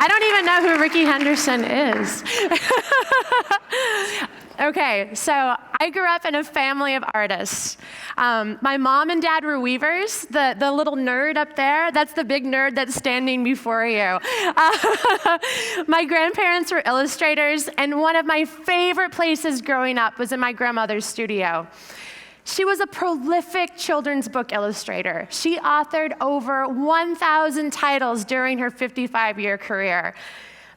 don't even know who Ricky Henderson is. Okay, so I grew up in a family of artists. My mom and dad were weavers. The little nerd up there, that's the big nerd that's standing before you. My grandparents were illustrators, and one of my favorite places growing up was in my grandmother's studio. She was a prolific children's book illustrator. She authored over 1,000 titles during her 55-year career.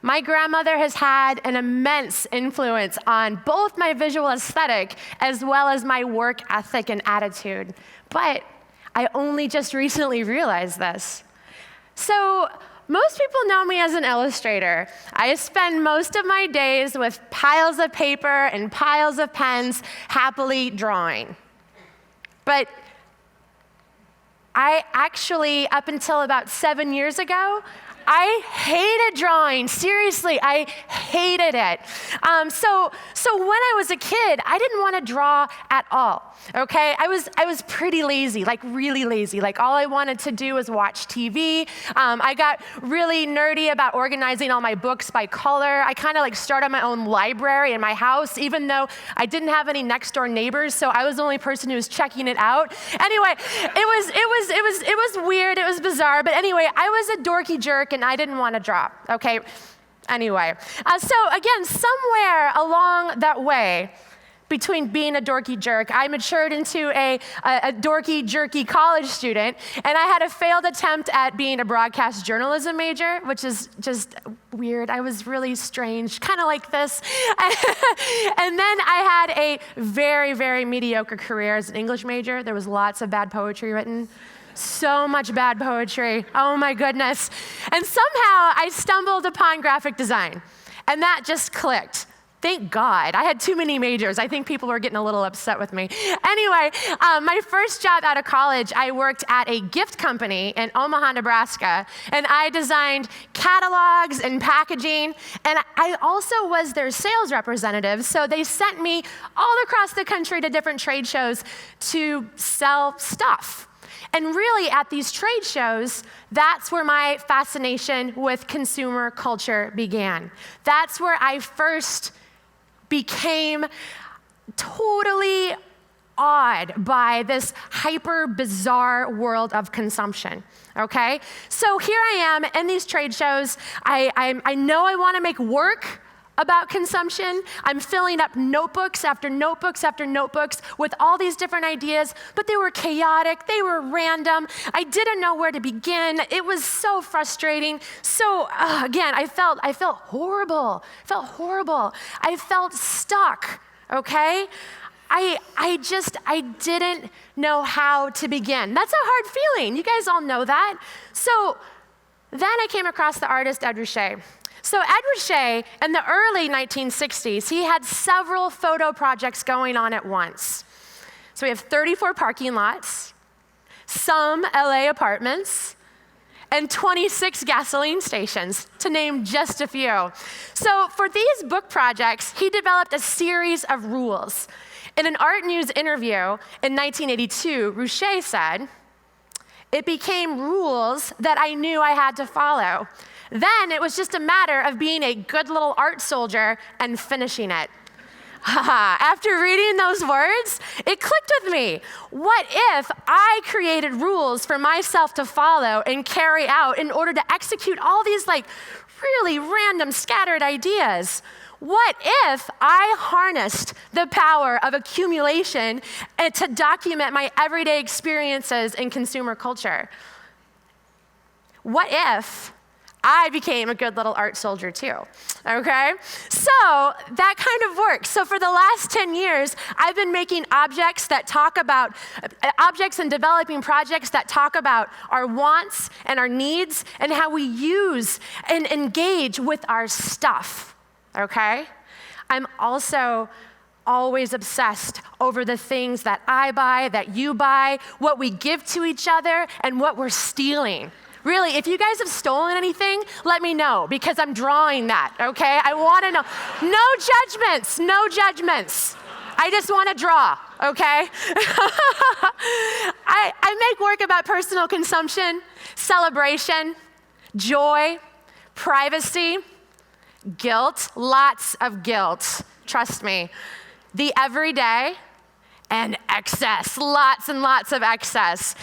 My grandmother has had an immense influence on both my visual aesthetic as well as my work ethic and attitude. But I only just recently realized this. So most people know me as an illustrator. I spend most of my days with piles of paper and piles of pens happily drawing. But I actually, up until about 7 years ago, I hated drawing. Seriously, I hated it. So when I was a kid, I didn't want to draw at all. Okay, I was pretty lazy, like really lazy. Like all I wanted to do was watch TV. I got really nerdy about organizing all my books by color. I kind of like started my own library in my house, even though I didn't have any next door neighbors. So I was the only person who was checking it out. Anyway, it was weird. It was bizarre. But anyway, I was a dorky jerk, and I didn't want to draw. Okay. Anyway, so again, somewhere along that way, between being a dorky jerk, I matured into a dorky, jerky college student, and I had a failed attempt at being a broadcast journalism major, which is just weird. I was really strange, kind of like this. And then I had a very, very mediocre career as an English major. There was lots of bad poetry written. So much bad poetry. Oh my goodness. And somehow I stumbled upon graphic design, and that just clicked. Thank God. I had too many majors. I think people were getting a little upset with me. Anyway, my first job out of college, I worked at a gift company in Omaha, Nebraska, and I designed catalogs and packaging, and I also was their sales representative, so they sent me all across the country to different trade shows to sell stuff. And really, at these trade shows, that's where my fascination with consumer culture began. That's where I first became totally awed by this hyper bizarre world of consumption. Okay? So here I am in these trade shows. I know I want to make work about consumption. I'm filling up notebooks after notebooks after notebooks with all these different ideas, but they were chaotic, they were random. I didn't know where to begin. It was so frustrating. So again, I felt horrible. I felt stuck, okay? I didn't know how to begin. That's a hard feeling. You guys all know that. So then I came across the artist Ed Ruscha. So Ed Ruscha, in the early 1960s, he had several photo projects going on at once. So we have 34 parking lots, some LA apartments, and 26 gasoline stations, to name just a few. So for these book projects, he developed a series of rules. In an Art News interview in 1982, Ruscha said, "It became rules that I knew I had to follow. Then it was just a matter of being a good little art soldier and finishing it." After reading those words, it clicked with me. What if I created rules for myself to follow and carry out in order to execute all these like really random scattered ideas? What if I harnessed the power of accumulation and to document my everyday experiences in consumer culture? What if I became a good little art soldier too, okay? So that kind of works. So for the last 10 years, I've been making objects and developing projects that talk about our wants and our needs and how we use and engage with our stuff, okay? I'm also always obsessed over the things that I buy, that you buy, what we give to each other, and what we're stealing. Really, if you guys have stolen anything, let me know, because I'm drawing that, okay? I want to know. No judgments. I just want to draw, okay? I make work about personal consumption, celebration, joy, privacy, guilt, lots of guilt, trust me, the everyday, and excess, lots and lots of excess.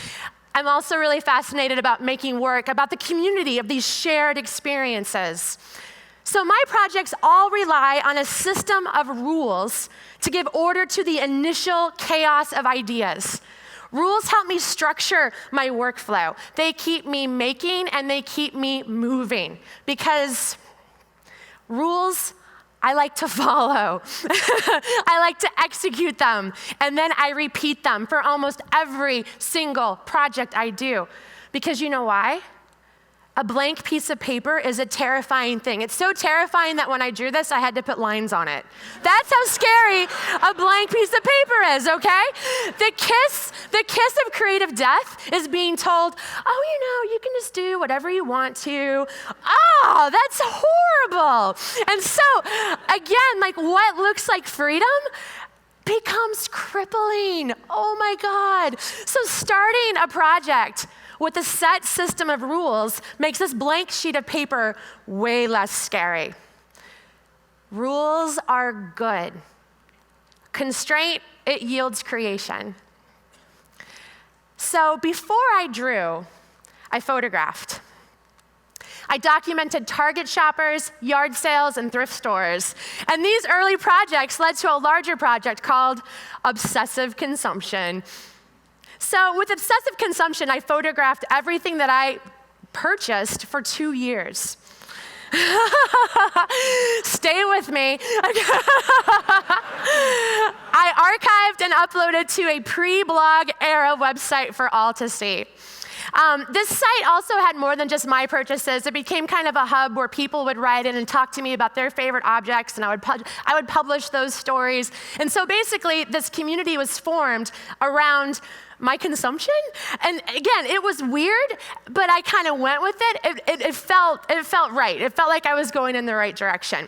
I'm also really fascinated about making work, about the community of these shared experiences. So my projects all rely on a system of rules to give order to the initial chaos of ideas. Rules help me structure my workflow. They keep me making and they keep me moving because rules I like to follow. I like to execute them, and then I repeat them for almost every single project I do. Because you know why? A blank piece of paper is a terrifying thing. It's so terrifying that when I drew this, I had to put lines on it. That's how scary a blank piece of paper is, okay? The kiss of creative death is being told, oh, you can just do whatever you want to. Oh, that's horrible. And so, again, like what looks like freedom becomes crippling. Oh my God. So starting a project with a set system of rules makes this blank sheet of paper way less scary. Rules are good. Constraint, it yields creation. So before I drew, I photographed. I documented Target shoppers, yard sales, and thrift stores. And these early projects led to a larger project called Obsessive Consumption. So with Obsessive Consumption, I photographed everything that I purchased for 2 years. Stay with me. I archived and uploaded to a pre-blog era website for all to see. This site also had more than just my purchases. It became kind of a hub where people would write in and talk to me about their favorite objects, and I would publish those stories. And so basically, this community was formed around my consumption. And again, it was weird, but I kind of went with it. It felt right. It felt like I was going in the right direction.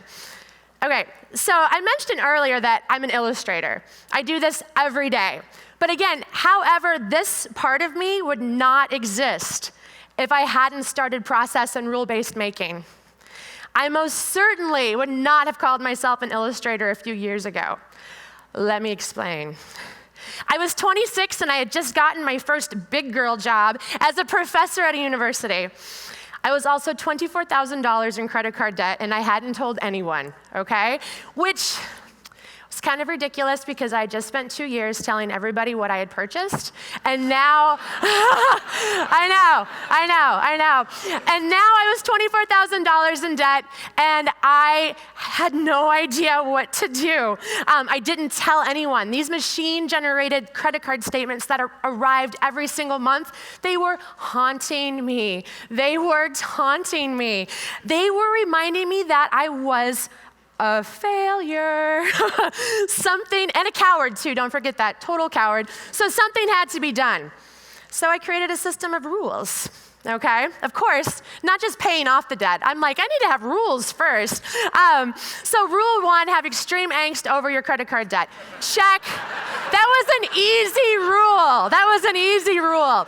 Okay, so I mentioned earlier that I'm an illustrator. I do this every day. But again, however, this part of me would not exist if I hadn't started process and rule-based making. I most certainly would not have called myself an illustrator a few years ago. Let me explain. I was 26 and I had just gotten my first big girl job as a professor at a university. I was also $24,000 in credit card debt and I hadn't told anyone, okay? Which was kind of ridiculous because I just spent 2 years telling everybody what I had purchased. And now, I know. And now I was $24,000 in debt and I had no idea what to do. I didn't tell anyone. These machine-generated credit card statements that arrived every single month, they were haunting me. They were taunting me. They were reminding me that I was a failure, something, and a coward too, don't forget that, total coward. So something had to be done. So I created a system of rules, okay? Of course, not just paying off the debt. I'm like, I need to have rules first. So rule 1, have extreme angst over your credit card debt. Check. That was an easy rule.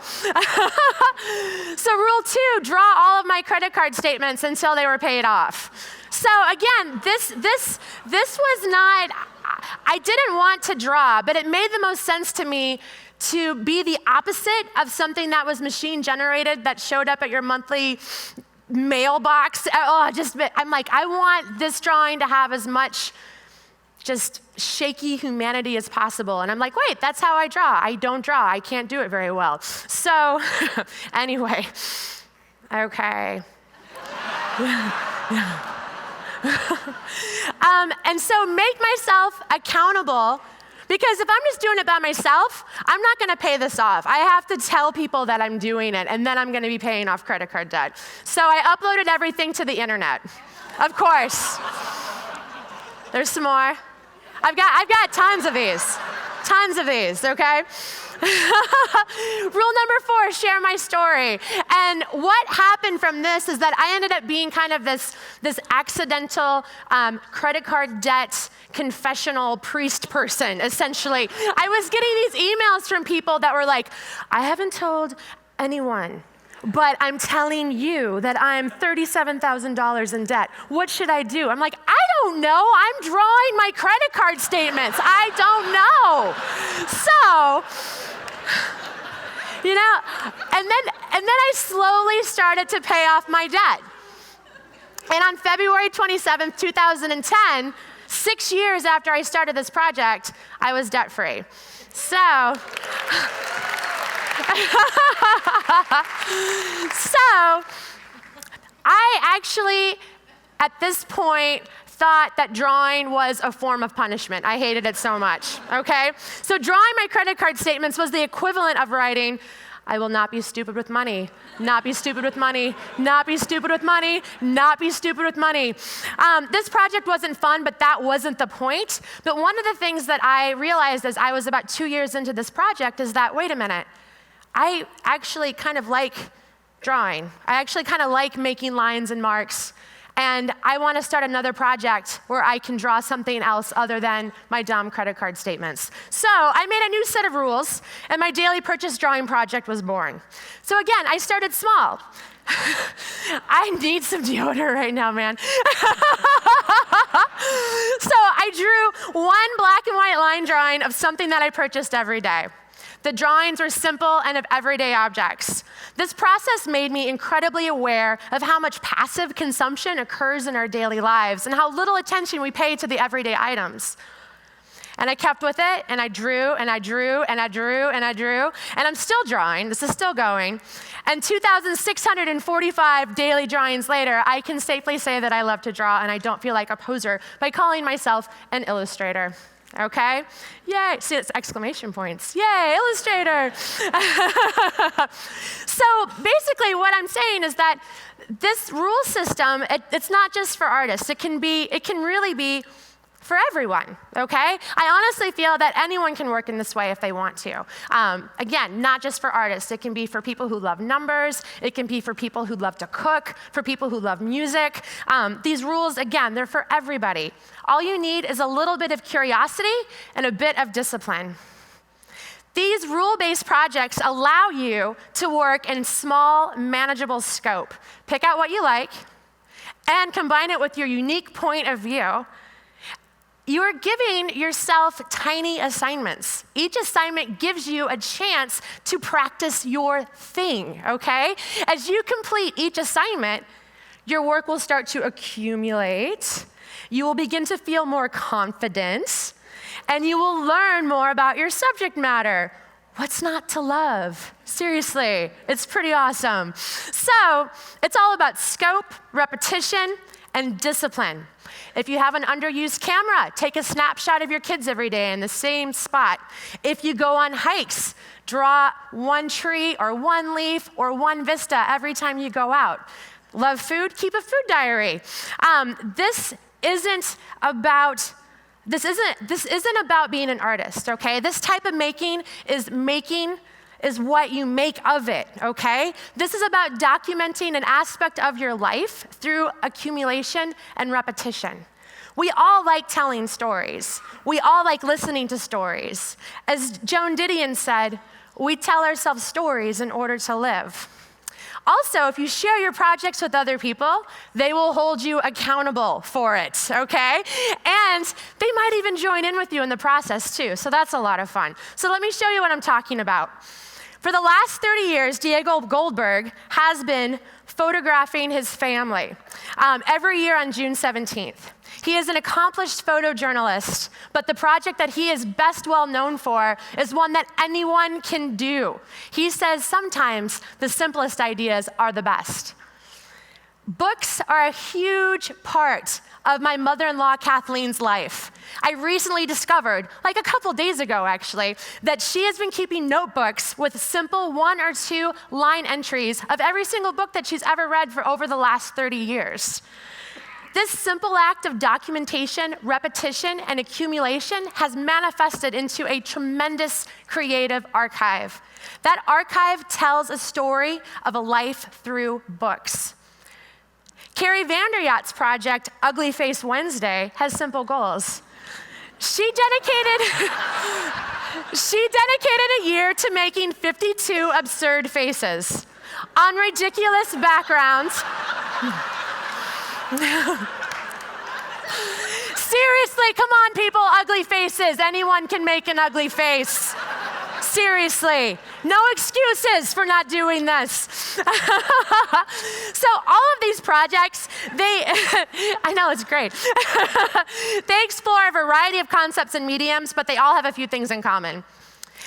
So rule 2, draw all of my credit card statements until they were paid off. So again, this was not, I didn't want to draw, but it made the most sense to me to be the opposite of something that was machine generated that showed up at your monthly mailbox. I'm like, I want this drawing to have as much just shaky humanity as possible. And I'm like, wait, that's how I draw. I don't draw. I can't do it very well. So anyway, okay. And so make myself accountable, because if I'm just doing it by myself, I'm not going to pay this off. I have to tell people that I'm doing it, and then I'm going to be paying off credit card debt. So I uploaded everything to the internet. Of course. There's some more. I've got tons of these, okay? Rule number 4, share my story. And what happened from this is that I ended up being kind of this accidental credit card debt confessional priest person, essentially. I was getting these emails from people that were like, I haven't told anyone but I'm telling you that I'm $37,000 in debt. What should I do? I'm like, I don't know. I'm drawing my credit card statements. I don't know. So, and then I slowly started to pay off my debt. And on February 27th, 2010, 6 years after I started this project, I was debt-free. So I actually, at this point, thought that drawing was a form of punishment. I hated it so much, okay? So drawing my credit card statements was the equivalent of writing, I will not be stupid with money, not be stupid with money, not be stupid with money, not be stupid with money. This project wasn't fun, but that wasn't the point. But one of the things that I realized as I was about 2 years into this project is that, wait a minute, I actually kind of like drawing. I actually kind of like making lines and marks. And I want to start another project where I can draw something else other than my dumb credit card statements. So I made a new set of rules, and my daily purchase drawing project was born. So again, I started small. I need some deodorant right now, man. So I drew one black and white line drawing of something that I purchased every day. The drawings were simple and of everyday objects. This process made me incredibly aware of how much passive consumption occurs in our daily lives and how little attention we pay to the everyday items. And I kept with it, and I drew, and I drew, and I drew, and I drew, and I'm still drawing. This is still going. And 2,645 daily drawings later, I can safely say that I love to draw, and I don't feel like a poser by calling myself an illustrator. Okay? Yay. See, it's exclamation points. Yay, illustrator. So basically what I'm saying is that this rule system, it's not just for artists. It can really be for everyone, okay? I honestly feel that anyone can work in this way if they want to. Again, not just for artists. It can be for people who love numbers. It can be for people who love to cook, for people who love music. These rules, again, they're for everybody. All you need is a little bit of curiosity and a bit of discipline. These rule-based projects allow you to work in small, manageable scope. Pick out what you like and combine it with your unique point of view. You're giving yourself tiny assignments. Each assignment gives you a chance to practice your thing, okay? As you complete each assignment, your work will start to accumulate. You will begin to feel more confident, and you will learn more about your subject matter. What's not to love? Seriously, it's pretty awesome. So, it's all about scope, repetition, and discipline. If you have an underused camera, take a snapshot of your kids every day in the same spot. If you go on hikes, draw one tree or one leaf or one vista every time you go out. Love food? Keep a food diary. This isn't about being an artist, okay? This type of making is what you make of it, okay? This is about documenting an aspect of your life through accumulation and repetition. We all like telling stories. We all like listening to stories. As Joan Didion said, we tell ourselves stories in order to live. Also, if you share your projects with other people, they will hold you accountable for it, okay? And they might even join in with you in the process too, so that's a lot of fun. So let me show you what I'm talking about. For the last 30 years, Diego Goldberg has been photographing his family every year on June 17th. He is an accomplished photojournalist, but the project that he is best well known for is one that anyone can do. He says sometimes the simplest ideas are the best. Books are a huge part of my mother-in-law Kathleen's life. I recently discovered, like a couple days ago actually, that she has been keeping notebooks with simple 1 or 2 line entries of every single book that she's ever read for over the last 30 years. This simple act of documentation, repetition, and accumulation has manifested into a tremendous creative archive. That archive tells a story of a life through books. Carrie Vanderyacht's project, Ugly Face Wednesday, has simple goals. She dedicated a year to making 52 absurd faces. on ridiculous backgrounds. Seriously, come on, people, ugly faces. Anyone can make an ugly face. Seriously, no excuses for not doing this. So all of these projects, I know, it's great. They explore a variety of concepts and mediums, but they all have a few things in common.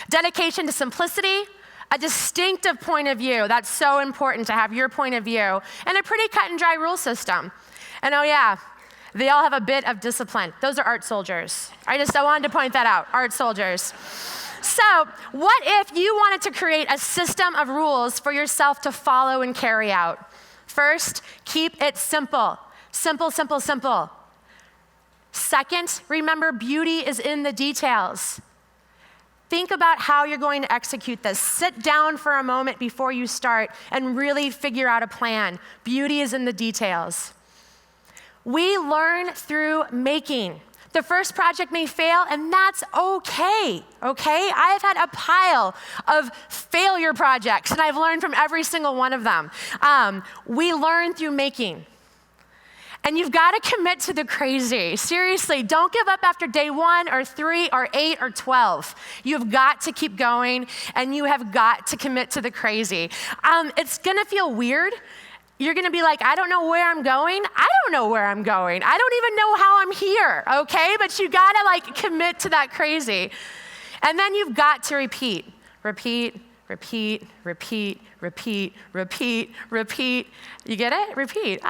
Dedication to simplicity, a distinctive point of view. That's so important to have your point of view, and a pretty cut and dry rule system. And oh yeah, they all have a bit of discipline. Those are art soldiers. I wanted to point that out, art soldiers. So what if you wanted to create a system of rules for yourself to follow and carry out? First, keep it simple. Simple, simple, simple. Second, remember beauty is in the details. Think about how you're going to execute this. Sit down for a moment before you start and really figure out a plan. Beauty is in the details. We learn through making. The first project may fail, and that's okay, okay? I've had a pile of failure projects, and I've learned from every single one of them. We learn through making. And you've got to commit to the crazy. Seriously, don't give up after day 1 or 3 or 8 or 12. You've got to keep going, and you have got to commit to the crazy. It's gonna feel weird. You're gonna be like, I don't know where I'm going. I don't know where I'm going. I don't even know how I'm here, okay? But you gotta commit to that crazy. And then you've got to repeat. Repeat, repeat, repeat, repeat, repeat, repeat. You get it? Repeat.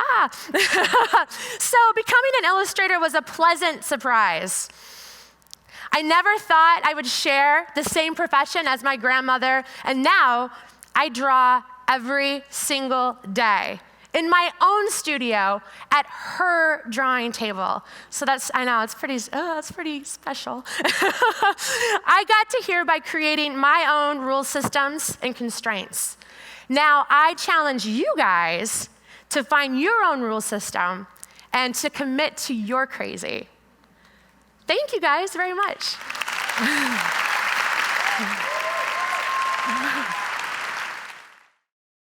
So becoming an illustrator was a pleasant surprise. I never thought I would share the same profession as my grandmother, and now I draw every single day in my own studio at her drawing table. So I know, it's pretty special. I got to hear by creating my own rule systems and constraints. Now I challenge you guys to find your own rule system and to commit to your crazy. Thank you guys very much.